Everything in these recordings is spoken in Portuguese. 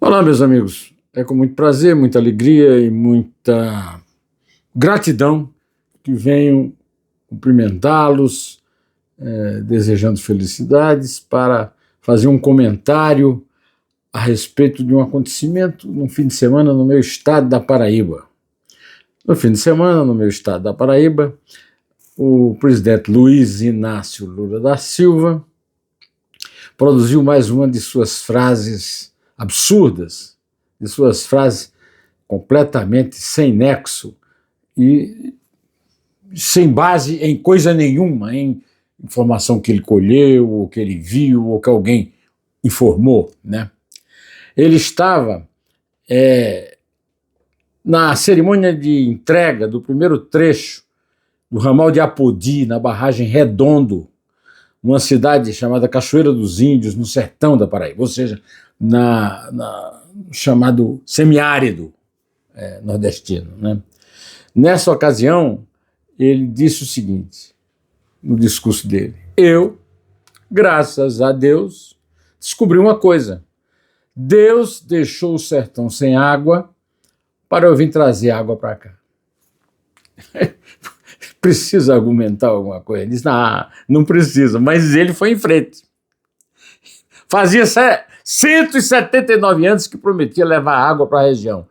Olá, meus amigos. É com muito prazer, muita alegria e muita gratidão que venho cumprimentá-los, desejando felicidades, para fazer um comentário a respeito de um acontecimento no fim de semana no meu estado da Paraíba. No fim de semana, no meu estado da Paraíba, o presidente Luiz Inácio Lula da Silva produziu mais uma de suas frases absurdas, de suas frases completamente sem nexo e sem base em coisa nenhuma, em informação que ele colheu, ou que ele viu, ou que alguém informou, né? Ele estava na cerimônia de entrega do primeiro trecho do ramal de Apodi, na barragem Redondo, numa cidade chamada Cachoeira dos Índios, no sertão da Paraíba, ou seja, chamado semiárido nordestino, né? Nessa ocasião, ele disse o seguinte, no discurso dele: eu, graças a Deus, descobri uma coisa. Deus deixou o sertão sem água para eu vir trazer água para cá. Precisa argumentar alguma coisa? Ele disse: não precisa, mas ele foi em frente. Fazia 179 anos que prometia levar água para a região.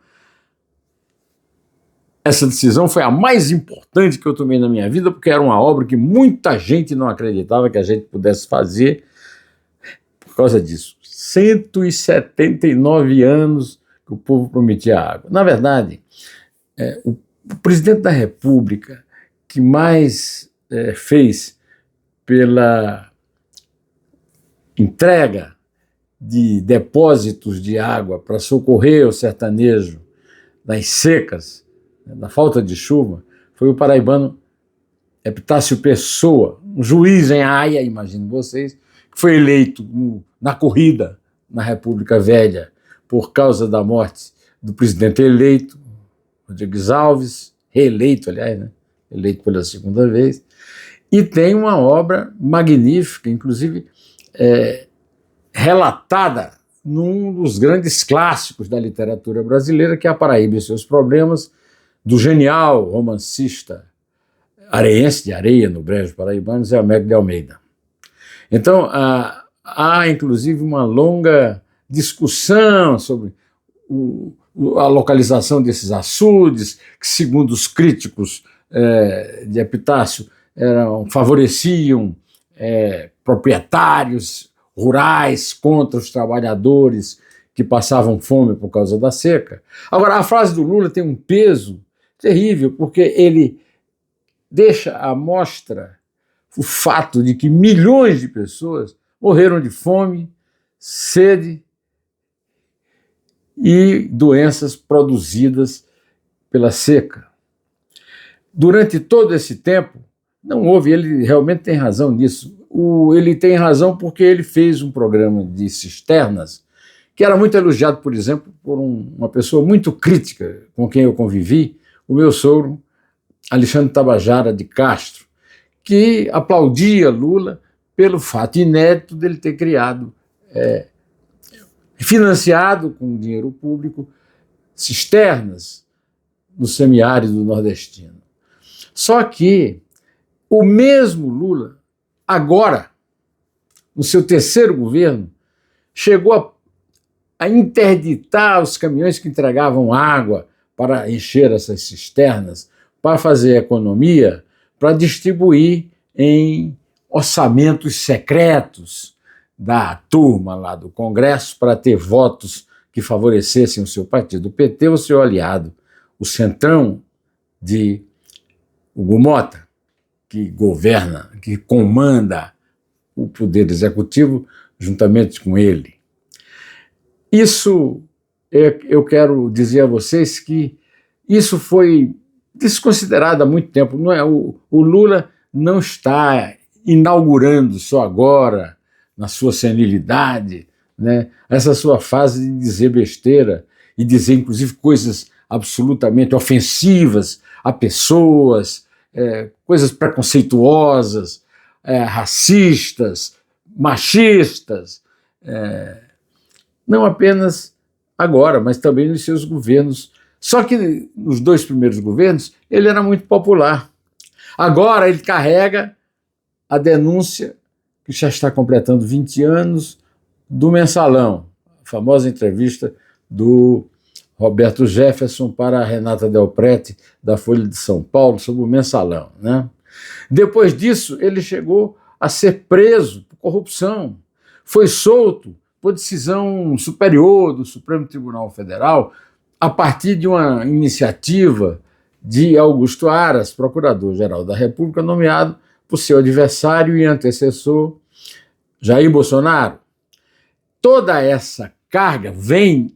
Essa decisão foi a mais importante que eu tomei na minha vida, porque era uma obra que muita gente não acreditava que a gente pudesse fazer por causa disso. 179 anos que o povo prometia água. Na verdade, o presidente da República que mais fez pela entrega de depósitos de água para socorrer o sertanejo das secas, da falta de chuva, foi o paraibano Epitácio Pessoa, um juiz em Haia, imaginem vocês, que foi eleito na corrida na República Velha por causa da morte do presidente eleito, Rodrigues Alves, reeleito, aliás, né? Eleito pela segunda vez, e tem uma obra magnífica, inclusive relatada num dos grandes clássicos da literatura brasileira, que é A Paraíba e Seus Problemas, do genial romancista areense de Areia, no Brejo Paraibano, Zé Américo de Almeida. Então, há inclusive uma longa discussão sobre a localização desses açudes, que, segundo os críticos de Epitácio, favoreciam proprietários rurais contra os trabalhadores que passavam fome por causa da seca. Agora, a frase do Lula tem um peso terrível, porque ele deixa à mostra o fato de que milhões de pessoas morreram de fome, sede e doenças produzidas pela seca. Durante todo esse tempo, não houve, ele realmente tem razão nisso, ele tem razão porque ele fez um programa de cisternas que era muito elogiado, por exemplo, por uma pessoa muito crítica com quem eu convivi, o meu sogro, Alexandre Tabajara de Castro, que aplaudia Lula pelo fato inédito dele ter criado, financiado com dinheiro público, cisternas no semiárido nordestino. Só que o mesmo Lula, agora, no seu terceiro governo, chegou a interditar os caminhões que entregavam água para encher essas cisternas, para fazer economia, para distribuir em orçamentos secretos da turma lá do Congresso, para ter votos que favorecessem o seu partido, o PT, o seu aliado, o Centrão de Hugo Mota, que governa, que comanda o poder executivo juntamente com ele. Isso, eu quero dizer a vocês que isso foi desconsiderado há muito tempo. Não é? O Lula não está inaugurando só agora, na sua senilidade, né, essa sua fase de dizer besteira e dizer, inclusive, coisas absolutamente ofensivas a pessoas, coisas preconceituosas, racistas, machistas, não apenas agora, mas também nos seus governos. Só que nos 2 primeiros governos ele era muito popular. Agora ele carrega a denúncia, que já está completando 20 anos, do Mensalão, a famosa entrevista do Roberto Jefferson para a Renata Del Prete, da Folha de São Paulo, sobre o Mensalão, né? Depois disso, ele chegou a ser preso por corrupção. Foi solto por decisão superior do Supremo Tribunal Federal, a partir de uma iniciativa de Augusto Aras, procurador-geral da República, nomeado por seu adversário e antecessor, Jair Bolsonaro. Toda essa carga vem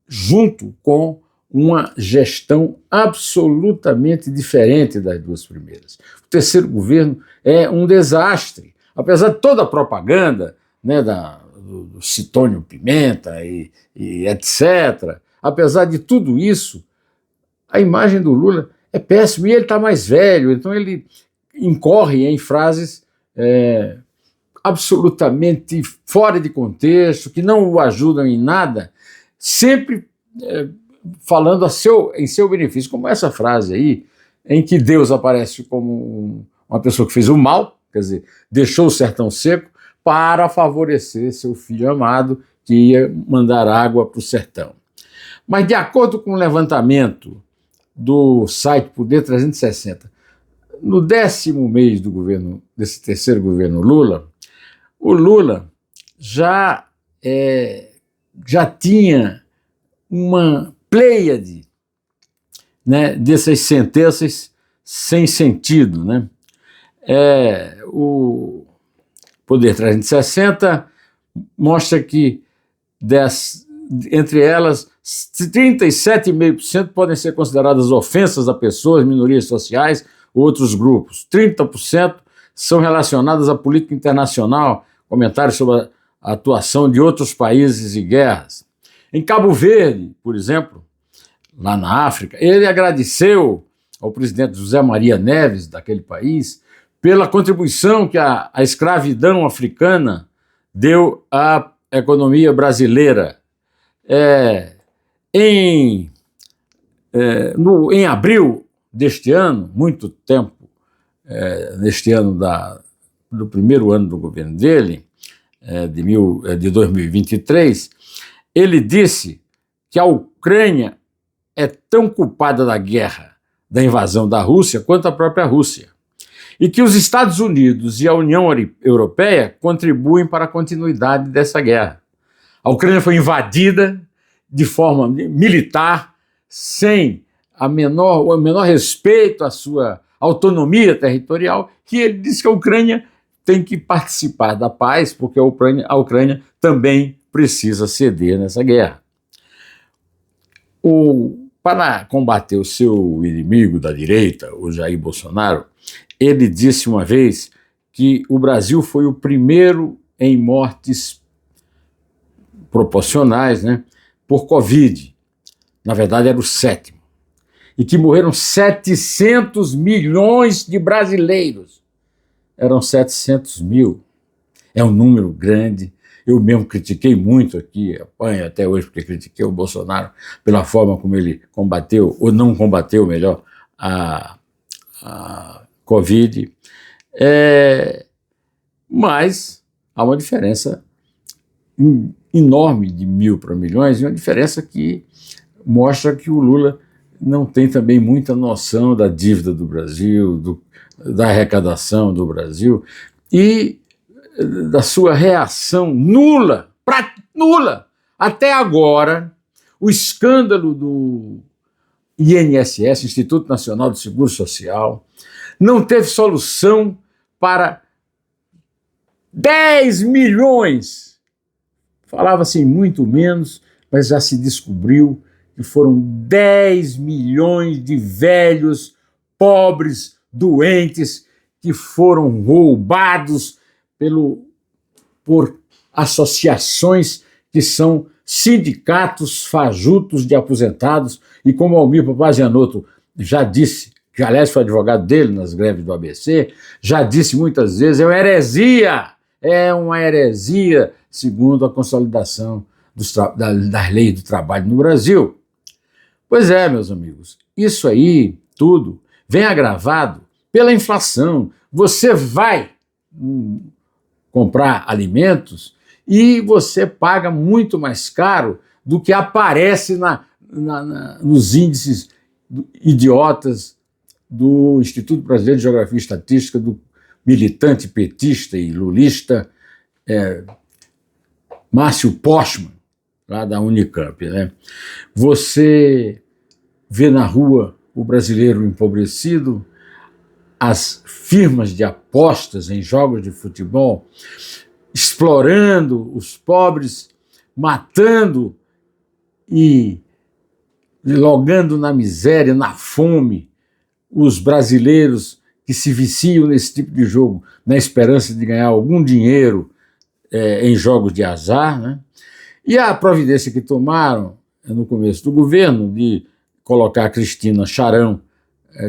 junto com uma gestão absolutamente diferente das 2 primeiras. O terceiro governo é um desastre. Apesar de toda a propaganda, né, do Citônio Pimenta e etc., apesar de tudo isso, a imagem do Lula é péssima e ele está mais velho, então ele incorre em frases absolutamente fora de contexto, que não o ajudam em nada, sempre falando em seu benefício, como essa frase aí, em que Deus aparece como uma pessoa que fez o mal, quer dizer, deixou o sertão seco para favorecer seu filho amado, que ia mandar água para o sertão. Mas, de acordo com o levantamento do site Poder 360, no 10º mês do governo, desse terceiro governo Lula, o Lula já tinha uma pleiade, né, dessas sentenças sem sentido, né? O Poder 360 mostra que entre elas 37,5% podem ser consideradas ofensas a pessoas, minorias sociais ou outros grupos. 30% são relacionadas à política internacional, comentários sobre a atuação de outros países e guerras. Em Cabo Verde, por exemplo, lá na África, ele agradeceu ao presidente José Maria Neves, daquele país, pela contribuição que a escravidão africana deu à economia brasileira. Em abril deste ano, muito tempo, neste ano do primeiro ano do governo dele, de 2023, ele disse que a Ucrânia é tão culpada da guerra, da invasão da Rússia, quanto a própria Rússia, e que os Estados Unidos e a União Europeia contribuem para a continuidade dessa guerra. A Ucrânia foi invadida de forma militar, sem o menor respeito à sua autonomia territorial, e ele disse que a Ucrânia tem que participar da paz, porque a Ucrânia também precisa ceder nessa guerra. Para combater o seu inimigo da direita, o Jair Bolsonaro, ele disse uma vez que o Brasil foi o primeiro em mortes proporcionais, né, por Covid. Na verdade, era o 7º. E que morreram 700 milhões de brasileiros. Eram 700 mil. É um número grande. Eu mesmo critiquei muito aqui, apanho até hoje, porque critiquei o Bolsonaro pela forma como ele combateu, ou não combateu, melhor, a Covid. Mas há uma diferença enorme de 1.000 para milhões, e uma diferença que mostra que o Lula não tem também muita noção da dívida do Brasil, da arrecadação do Brasil e da sua reação nula. Até agora, o escândalo do INSS, Instituto Nacional do Seguro Social, não teve solução para 10 milhões. Falava-se muito menos, mas já se descobriu que foram 10 milhões de velhos, pobres, doentes, que foram roubados por associações que são sindicatos fajutos de aposentados, e como Almir Papazianotto já disse, que aliás foi advogado dele nas greves do ABC, já disse muitas vezes, é uma heresia, segundo a consolidação das leis do trabalho no Brasil. Pois é, meus amigos, isso aí tudo vem agravado pela inflação. Você vai comprar alimentos e você paga muito mais caro do que aparece nos índices idiotas do Instituto Brasileiro de Geografia e Estatística, do militante petista e lulista Márcio Postman, lá da Unicamp, né? Você vê na rua o brasileiro empobrecido, as firmas de apostas em jogos de futebol explorando os pobres, matando e logando na miséria, na fome, os brasileiros que se viciam nesse tipo de jogo na esperança de ganhar algum dinheiro em jogos de azar, né? E a providência que tomaram no começo do governo de colocar a Cristina Charão,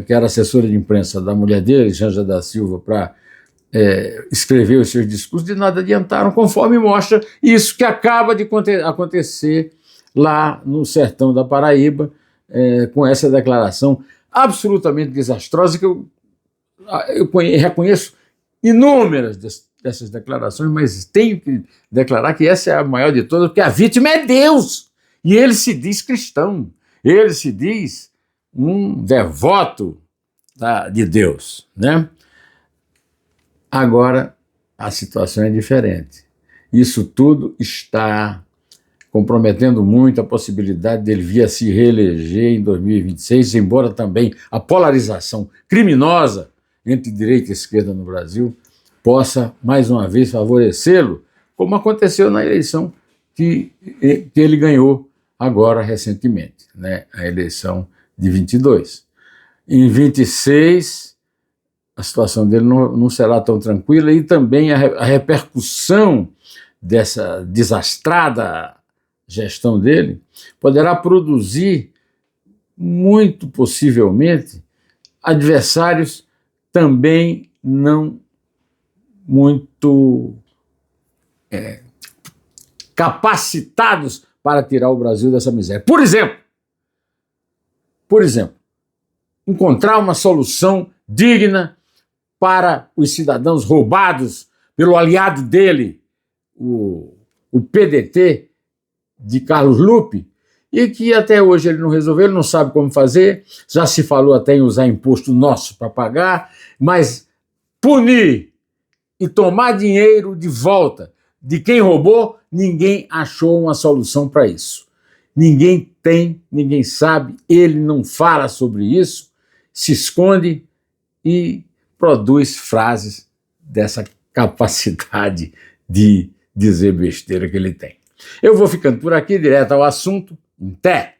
que era assessora de imprensa da mulher dele, Janja da Silva, para escrever os seus discursos, de nada adiantaram, conforme mostra isso que acaba de acontecer lá no sertão da Paraíba, com essa declaração absolutamente desastrosa, que eu reconheço inúmeras dessas declarações, mas tenho que declarar que essa é a maior de todas, porque a vítima é Deus, e ele se diz cristão, ele se diz um devoto de Deus, né? Agora, a situação é diferente. Isso tudo está comprometendo muito a possibilidade dele vir a se reeleger em 2026, embora também a polarização criminosa entre direita e esquerda no Brasil possa, mais uma vez, favorecê-lo, como aconteceu na eleição que ele ganhou agora recentemente, né? A eleição de 22. Em 26, a situação dele não será tão tranquila e também a repercussão dessa desastrada gestão dele poderá produzir, muito possivelmente, adversários também não muito capacitados para tirar o Brasil dessa miséria. Por exemplo, encontrar uma solução digna para os cidadãos roubados pelo aliado dele, o PDT de Carlos Lupe, e que até hoje ele não resolveu, ele não sabe como fazer, já se falou até em usar imposto nosso para pagar, mas punir e tomar dinheiro de volta de quem roubou, ninguém achou uma solução para isso. Ninguém sabe, ele não fala sobre isso, se esconde e produz frases dessa capacidade de dizer besteira que ele tem. Eu vou ficando por aqui, direto ao assunto. Até!